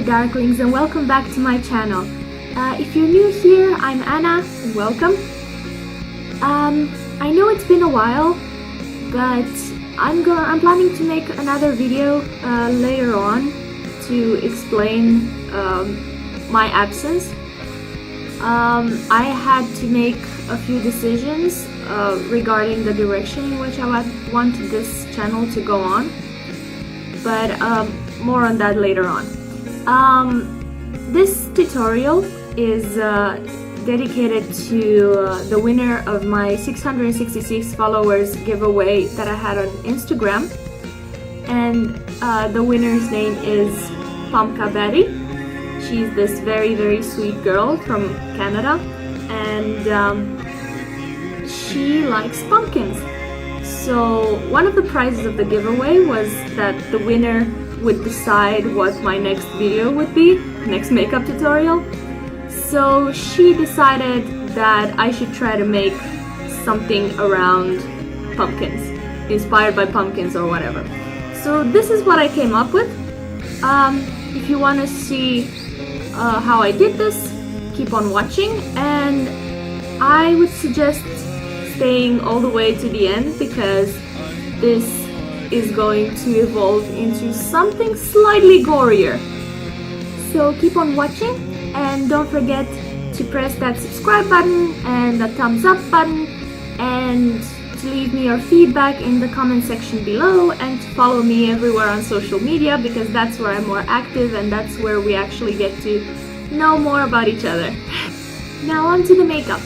Darklings, and welcome back to my channel. If you're new here, I'm Anna, and welcome. I know it's been a while, but I'm planning to make another video later on to explain my absence. I had to make a few decisions regarding the direction in which I want this channel to go on, but more on that later on. This tutorial is dedicated to the winner of my 666 followers giveaway that I had on Instagram, and the winner's name is Pumpka Betty. She's this very sweet girl from Canada, and she likes pumpkins. So one of the prizes of the giveaway was that the winner would decide what my next video would be, next makeup tutorial. So she decided that I should try to make something around pumpkins, inspired by pumpkins or whatever. So this is what I came up with. If you want to see how I did this, keep on watching, and I would suggest staying all the way to the end because this is going to evolve into something slightly gorier. So keep on watching, and don't forget to press that subscribe button and the thumbs up button, and to leave me your feedback in the comment section below, and to follow me everywhere on social media because that's where I'm more active and that's where we actually get to know more about each other. Now on to the makeup.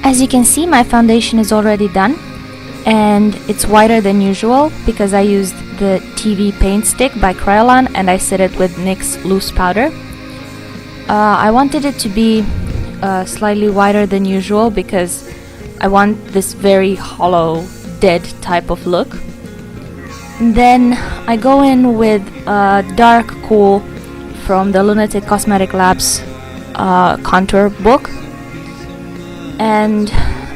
As you can see, my foundation is already done, and it's whiter than usual because I used the TV Paint Stick by KRYOLAN and I set it with NYX loose powder. I wanted it to be slightly whiter than usual because I want this very hollow, dead type of look. And then I go in with a dark cool from the LunatiCK Cosmetic Labs contour book. And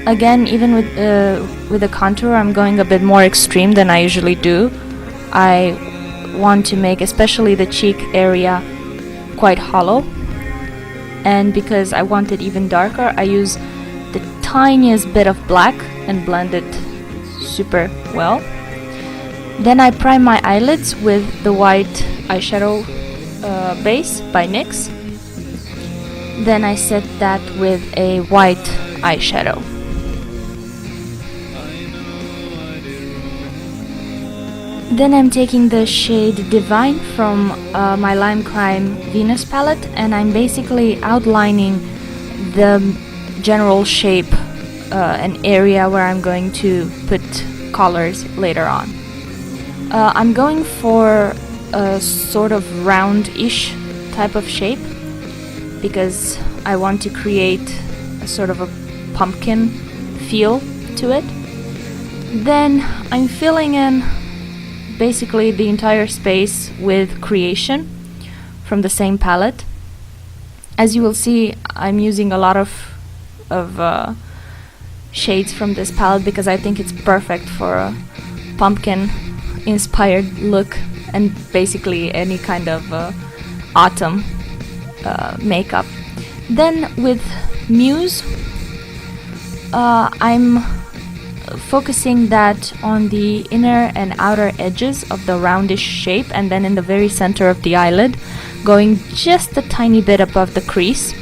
again, even with the contour, I'm going a bit more extreme than I usually do. I want to make especially the cheek area quite hollow, and because I want it even darker, I use the tiniest bit of black and blend it super well. Then I prime my eyelids with the white eyeshadow base by NYX. Then I set that with a white eyeshadow. Then I'm taking the shade Divine from my LIMECRIME Venus palette, and I'm basically outlining the general shape and area where I'm going to put colors later on. I'm going for a sort of round-ish type of shape because I want to create a sort of a pumpkin feel to it. Then I'm filling in basically the entire space with Creation from the same palette. As you will see, I'm using a lot of shades from this palette because I think it's perfect for a pumpkin inspired look and basically any kind of autumn makeup. Then with Muse, I'm focusing that on the inner and outer edges of the roundish shape, and then in the very center of the eyelid, going just a tiny bit above the crease.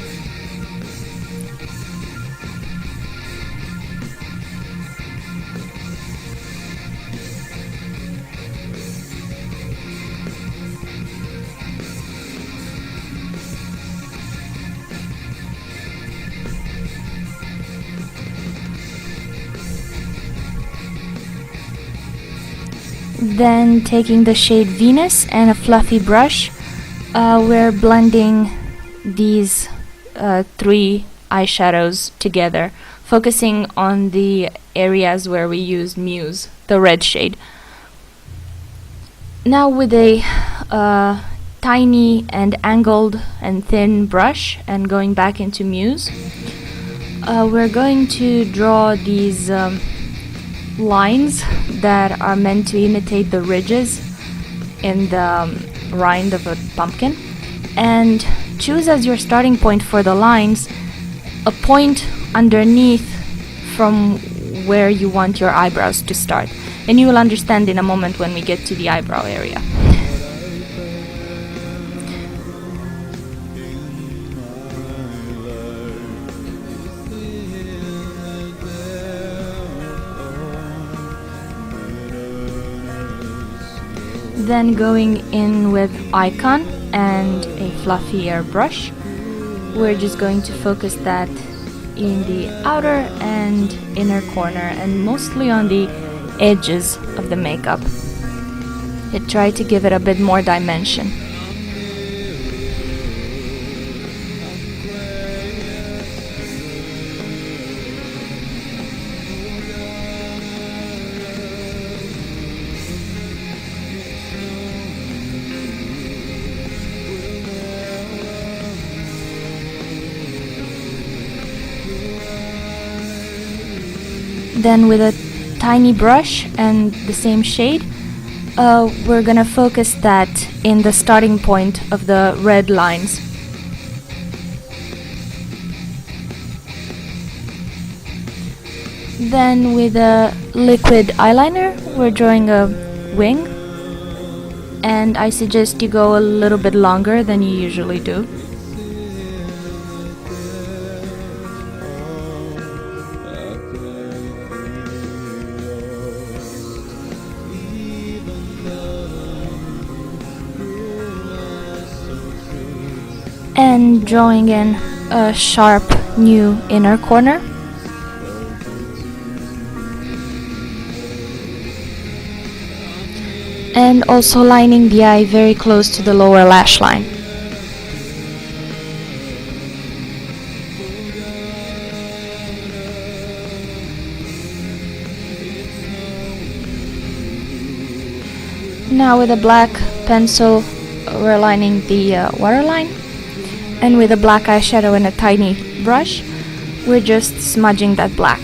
Then taking the shade Venus and a fluffy brush, we're blending these three eyeshadows together, focusing on the areas where we used Muse, the red shade. Now with a tiny and angled and thin brush and going back into Muse, we're going to draw these lines that are meant to imitate the ridges in the rind of a pumpkin, and choose as your starting point for the lines a point underneath from where you want your eyebrows to start. And you will understand in a moment when we get to the eyebrow area. Then going in with Icon and a fluffy airbrush, we're just going to focus that in the outer and inner corner and mostly on the edges of the makeup. I try to give it a bit more dimension. Then with a tiny brush and the same shade, we're gonna focus that in the starting point of the red lines. Then with a liquid eyeliner, we're drawing a wing, and I suggest you go a little bit longer than you usually do. And drawing in a sharp new inner corner. And also lining the eye very close to the lower lash line. Now with a black pencil, we're lining the waterline. And with a black eyeshadow and a tiny brush, we're just smudging that black.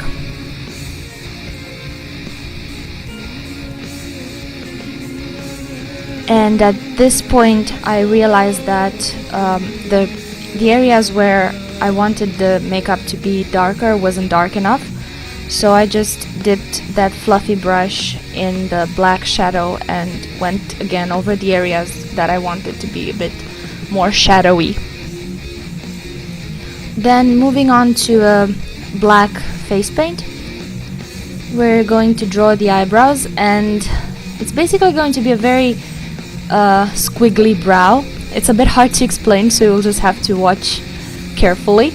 And at this point I realized that the areas where I wanted the makeup to be darker wasn't dark enough, so I just dipped that fluffy brush in the black shadow and went again over the areas that I wanted to be a bit more shadowy. Then moving on to a black face paint, we're going to draw the eyebrows, and it's basically going to be a very squiggly brow. It's a bit hard to explain, so you'll just have to watch carefully.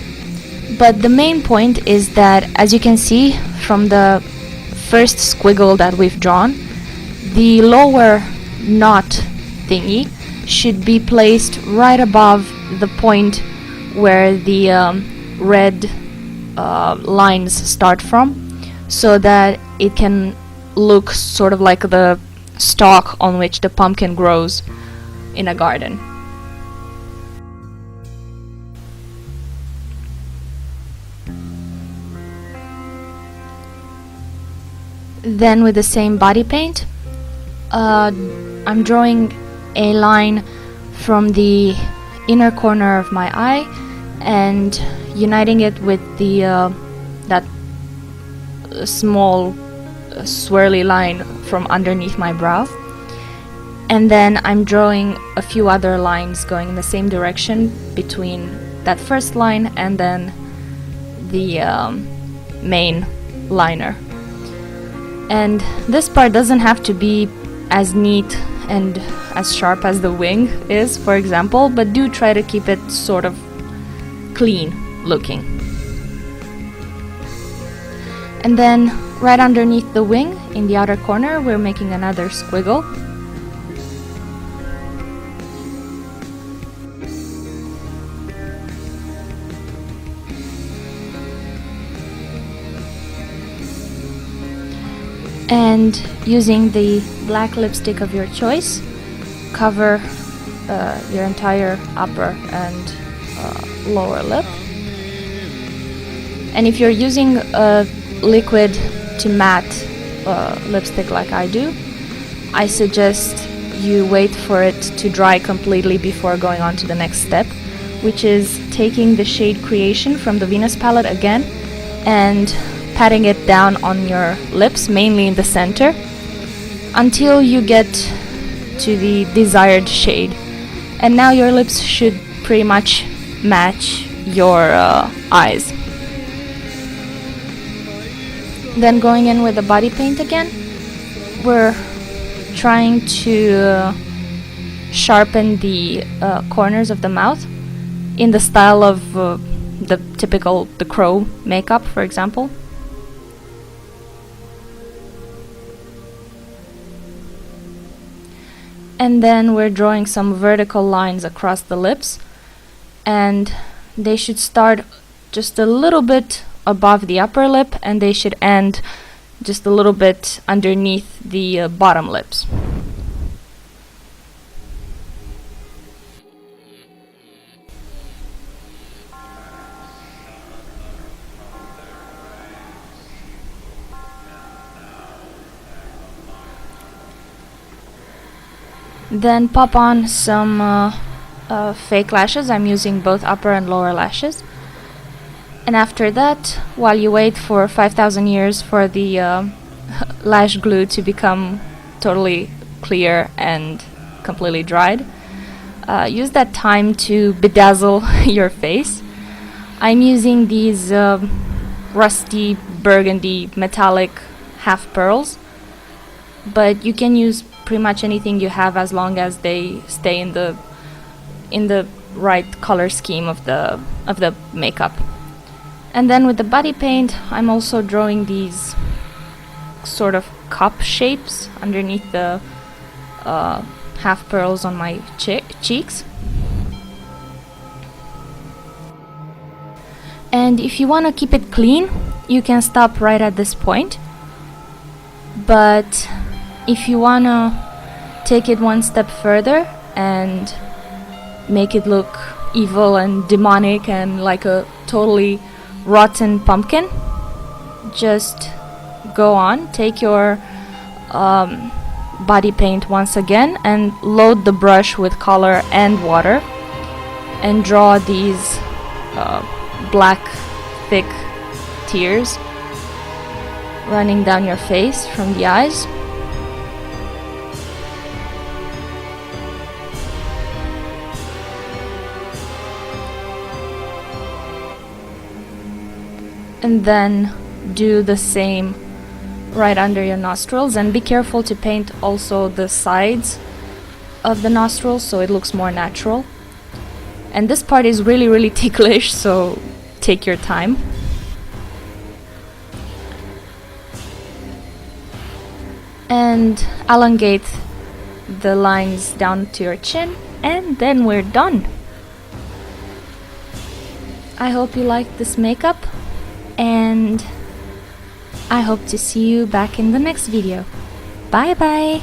But the main point is that, as you can see from the first squiggle that we've drawn, the lower knot thingy should be placed right above the point where the red lines start from, so that it can look sort of like the stalk on which the pumpkin grows in a garden. Then with the same body paint, I'm drawing a line from the inner corner of my eye and uniting it with the that small swirly line from underneath my brow. And then I'm drawing a few other lines going in the same direction between that first line and then the main liner. And this part doesn't have to be as neat and as sharp as the wing is, for example, but do try to keep it sort of clean looking. And then right underneath the wing, in the outer corner, we're making another squiggle. And using the black lipstick of your choice, cover your entire upper and lower lip. And if you're using a liquid to matte lipstick like I do, I suggest you wait for it to dry completely before going on to the next step, which is taking the shade Creation from the Venus palette again and patting it down on your lips, mainly in the center, until you get to the desired shade. And now your lips should pretty much match your eyes. Then going in with the body paint again, we're trying to sharpen the corners of the mouth in the style of the typical The Crow makeup, for example. And then we're drawing some vertical lines across the lips, and they should start just a little bit above the upper lip, and they should end just a little bit underneath the bottom lips. Then pop on some fake lashes. I'm using both upper and lower lashes. And after that, while you wait for 5,000 years for the lash glue to become totally clear and completely dried, use that time to bedazzle your face. I'm using these rusty burgundy metallic half pearls, but you can use pretty much anything you have as long as they stay in the right color scheme of the makeup. And then with the body paint, I'm also drawing these sort of cup shapes underneath the half pearls on my cheeks. And if you want to keep it clean, you can stop right at this point. But if you want to take it one step further and make it look evil and demonic and like a totally rotten pumpkin, just go on, take your body paint once again and load the brush with color and water and draw these black thick tears running down your face from the eyes. And then do the same right under your nostrils, and be careful to paint also the sides of the nostrils so it looks more natural. And this part is really ticklish, so take your time. And elongate the lines down to your chin, and then we're done. I hope you liked this makeup, and I hope to see you back in the next video. Bye bye!